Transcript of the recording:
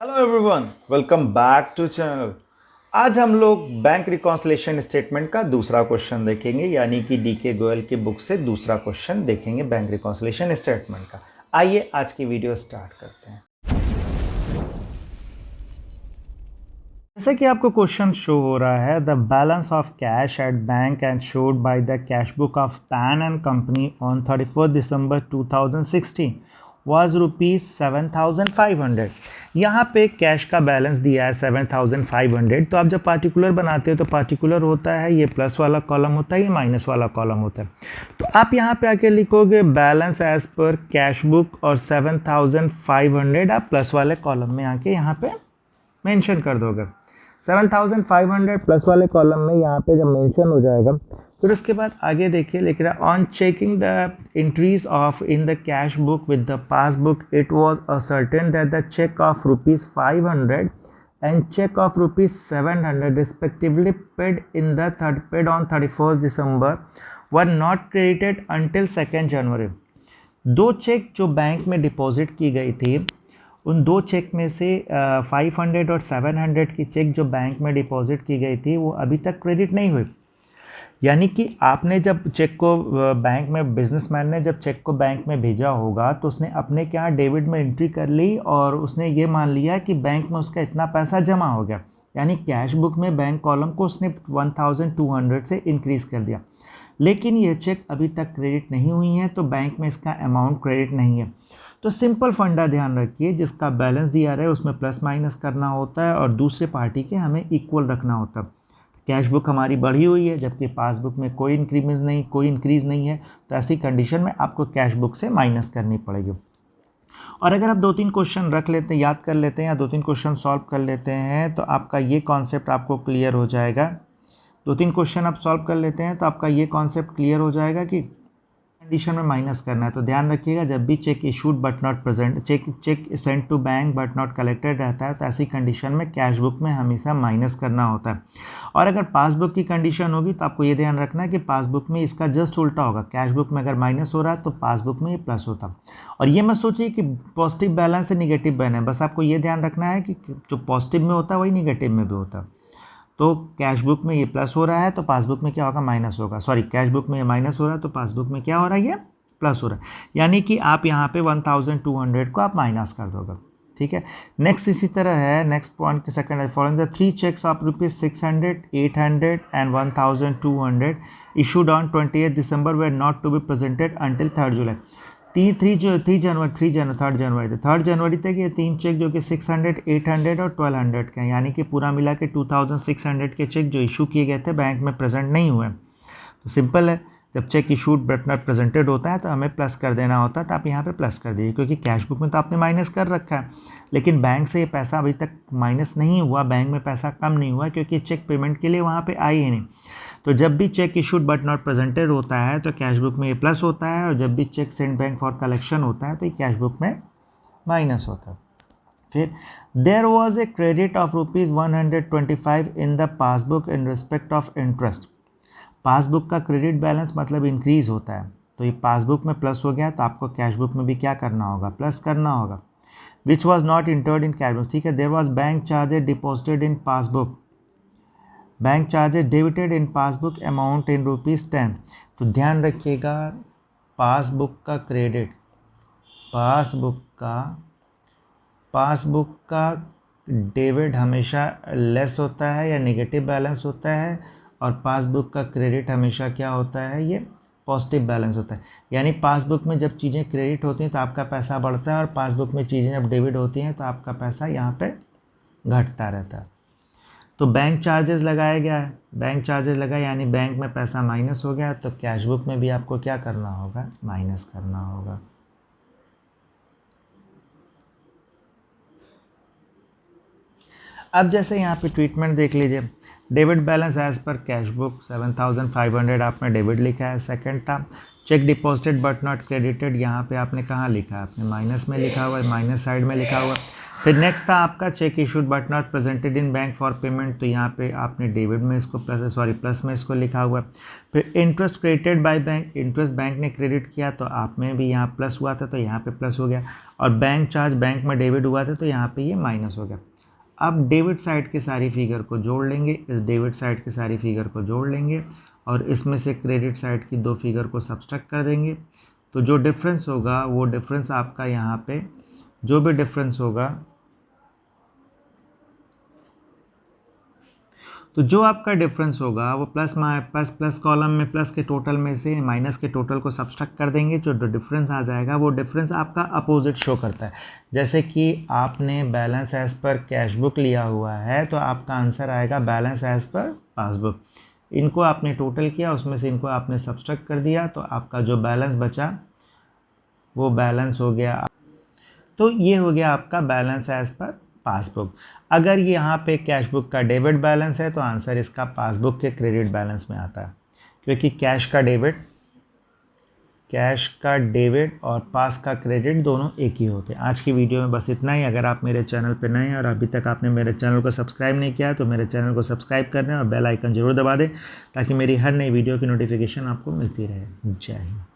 Hello everyone, welcome back to channel. आज हम लोग बैंक रिकॉन्सिलिएशन स्टेटमेंट का दूसरा क्वेश्चन देखेंगे, यानी कि डीके गोयल की बुक से दूसरा क्वेश्चन देखेंगे बैंक रिकॉन्सिलिएशन स्टेटमेंट का। आइए आज की वीडियो स्टार्ट करते हैं। जैसे कि आपको क्वेश्चन शो हो रहा है, the balance of cash at bank and showed by the cash book of pan and company on 31 December 2016 was ₹7,500। यहाँ पे कैश का बैलेंस दिया है 7,500। तो आप जब पार्टिकुलर बनाते हो तो पार्टिकुलर होता है, ये प्लस वाला कॉलम होता है, ये माइनस वाला कॉलम होता है। तो आप यहाँ पे आके लिखोगे balance as per cash book और 7,500 आप प्लस वाले कॉलम में आके यहाँ पे मेंशन कर दोगे। 7,500 प्लस वाले कॉलम में यहाँ पे जब मेंशन हो जाएगा, फिर उसके बाद आगे देखिए लिख रहा है on checking the entries of in the cash book with the passbook it was ascertain that the cheque of ₹500 and cheque of ₹700 respectively paid on 31 December were not credited until 2 January. दो cheque जो bank में deposit की गई थी, उन दो check में से 500 और 700 की चेक जो बैंक में डिपॉजिट की गई थी वो अभी तक क्रेडिट नहीं हुई। यानी कि आपने जब चेक को बैंक में, बिजनेसमैन ने जब चेक को बैंक में भेजा होगा तो उसने अपने के यहाँ डेबिट में एंट्री कर ली और उसने ये मान लिया कि बैंक में उसका इतना पैसा जमा हो गया। यानी कैश बुक में बैंक कॉलम को उसने 1,200 से इंक्रीज़ कर दिया, लेकिन ये चेक अभी तक क्रेडिट नहीं हुई है, तो बैंक में इसका अमाउंट क्रेडिट नहीं है। तो सिंपल फंडा ध्यान रखिए, जिसका बैलेंस दिया रहा है उसमें प्लस माइनस करना होता है और दूसरे पार्टी के हमें इक्वल रखना होता है। कैश बुक हमारी बढ़ी हुई है जबकि पासबुक में कोई इंक्रीज़ नहीं है, तो ऐसी कंडीशन में आपको कैश बुक से माइनस करनी पड़ेगी। और अगर आप 2-3 क्वेश्चन रख लेते हैं, याद कर लेते हैं, या 2-3 क्वेश्चन सॉल्व कर लेते हैं, तो आपका ये कॉन्सेप्ट आपको क्लियर हो जाएगा। 2-3 क्वेश्चन आप सॉल्व कर लेते हैं तो आपका ये कॉन्सेप्ट क्लियर हो जाएगा कि कंडीशन में माइनस करना है। तो ध्यान रखिएगा, जब भी cheque issued but not present, cheque send to bank but not collected रहता है, तो ऐसी कंडीशन में कैश बुक में हमेशा माइनस करना होता है। और अगर पासबुक की कंडीशन होगी तो आपको ये ध्यान रखना है कि पासबुक में इसका जस्ट उल्टा होगा। कैश बुक में अगर माइनस हो रहा है तो पासबुक में ये प्लस होता। और ये मत सोचिए कि पॉजिटिव बैलेंस से निगेटिव बैलेंस, बस आपको ये ध्यान रखना है कि जो पॉजिटिव में होता है वही निगेटिव में भी होता है। तो कैश बुक में ये प्लस हो रहा है तो पासबुक में क्या होगा, माइनस होगा। सॉरी, कैश बुक में ये माइनस हो रहा है तो पासबुक में क्या हो रहा है, ये प्लस हो रहा है। यानी कि आप यहाँ पे 1,200 को आप माइनस कर दोगे। ठीक है, नेक्स्ट इसी तरह है, नेक्स्ट पॉइंट के second, following the 3 cheques of ₹600, 800 and 1,200 issued on 28 December were not to be presented until 3 July. 3 जनवरी तक ये 3 चेक जो कि 600, 800 और 1200 के हैं, यानी कि पूरा मिला के 2,600 के चेक जो इशू किए गए थे बैंक में प्रेजेंट नहीं हुए। तो सिंपल है, जब check issued but not presented होता है तो हमें प्लस कर देना होता है, तो आप यहाँ पे प्लस कर दीजिए, क्योंकि कैश बुक में तो आपने माइनस कर रखा है, लेकिन बैंक से ये पैसा अभी तक माइनस नहीं हुआ, बैंक में पैसा कम नहीं हुआ, क्योंकि चेक पेमेंट के लिए वहाँ पे आई ही नहीं। तो जब भी cheque issued but not presented होता है तो कैश बुक में ये प्लस होता है, और जब भी cheque send bank for collection होता है तो ये कैश बुक में माइनस होता है। फिर there was a credit of ₹125 in the passbook in respect of interest. Passbook का क्रेडिट बैलेंस मतलब इंक्रीज़ होता है, तो ये पासबुक में प्लस हो गया तो आपको कैश बुक में भी क्या करना होगा, प्लस करना होगा। Which was not entered in cash book. ठीक है, there was bank charges deposited in passbook, bank charges debited in passbook amount in ₹10। तो ध्यान रखिएगा, पासबुक का क्रेडिट, पासबुक का डेबिट हमेशा लेस होता है या नेगेटिव बैलेंस होता है, और पासबुक का क्रेडिट हमेशा क्या होता है, ये पॉजिटिव बैलेंस होता है। यानी पासबुक में जब चीज़ें क्रेडिट होती हैं तो आपका पैसा बढ़ता है, और पासबुक में चीज़ें जब डेबिट होती हैं तो आपका पैसा यहाँ पे घटता रहता है। तो बैंक चार्जेस लगाया गया है, बैंक चार्जेस लगा यानी बैंक में पैसा माइनस हो गया, तो कैश बुक में भी आपको क्या करना होगा, माइनस करना होगा। अब जैसे यहाँ पे ट्रीटमेंट देख लीजिए, debit balance as per cash book 7,500 आपने डेबिट लिखा है। सेकंड था cheque deposited but not credited, यहाँ पे आपने कहाँ लिखा है, आपने माइनस में लिखा हुआ है, माइनस साइड में लिखा हुआ। फिर नेक्स्ट था आपका check issued but not presented in bank for payment, तो यहाँ पे आपने डेबिट में इसको प्लस में इसको लिखा हुआ है। फिर interest credited by bank, interest bank ने क्रेडिट किया तो आप में भी यहाँ प्लस हुआ था तो यहाँ पे प्लस हो गया, और बैंक चार्ज बैंक में डेबिट हुआ था तो यहाँ पे ये माइनस हो गया। अब डेबिट साइड की सारी फिगर को जोड़ लेंगे, इस डेबिट साइड की सारी फिगर को जोड़ लेंगे और इसमें से क्रेडिट साइड की 2 फिगर को सब्सट्रैक्ट कर देंगे। तो जो डिफरेंस होगा वो डिफरेंस आपका यहाँ पे जो भी डिफरेंस होगा, तो जो आपका डिफरेंस होगा वो प्लस कॉलम में प्लस के टोटल में से माइनस के टोटल को सब्सट्रैक्ट कर देंगे। जो डिफरेंस आ जाएगा वो डिफरेंस आपका अपोजिट शो करता है। जैसे कि आपने balance as per cash book लिया हुआ है तो आपका आंसर आएगा बैलेंस एज पर पासबुक। इनको आपने टोटल किया, उसमें से इनको आपने सब्सट्रैक्ट कर दिया, तो आपका जो बैलेंस बचा वो बैलेंस हो गया। तो ये हो गया आपका बैलेंस एज पर पासबुक। अगर यहाँ पे कैश बुक का डेबिट बैलेंस है तो आंसर इसका पासबुक के क्रेडिट बैलेंस में आता है, क्योंकि कैश का डेबिट और पास का क्रेडिट दोनों एक ही होते हैं। आज की वीडियो में बस इतना ही। अगर आप मेरे चैनल पर नए हैं और अभी तक आपने मेरे चैनल को सब्सक्राइब नहीं किया है तो मेरे चैनल को सब्सक्राइब कर लें और बेल आइकन ज़रूर दबा दें ताकि मेरी हर नई वीडियो की नोटिफिकेशन आपको मिलती रहे। जय हिंद।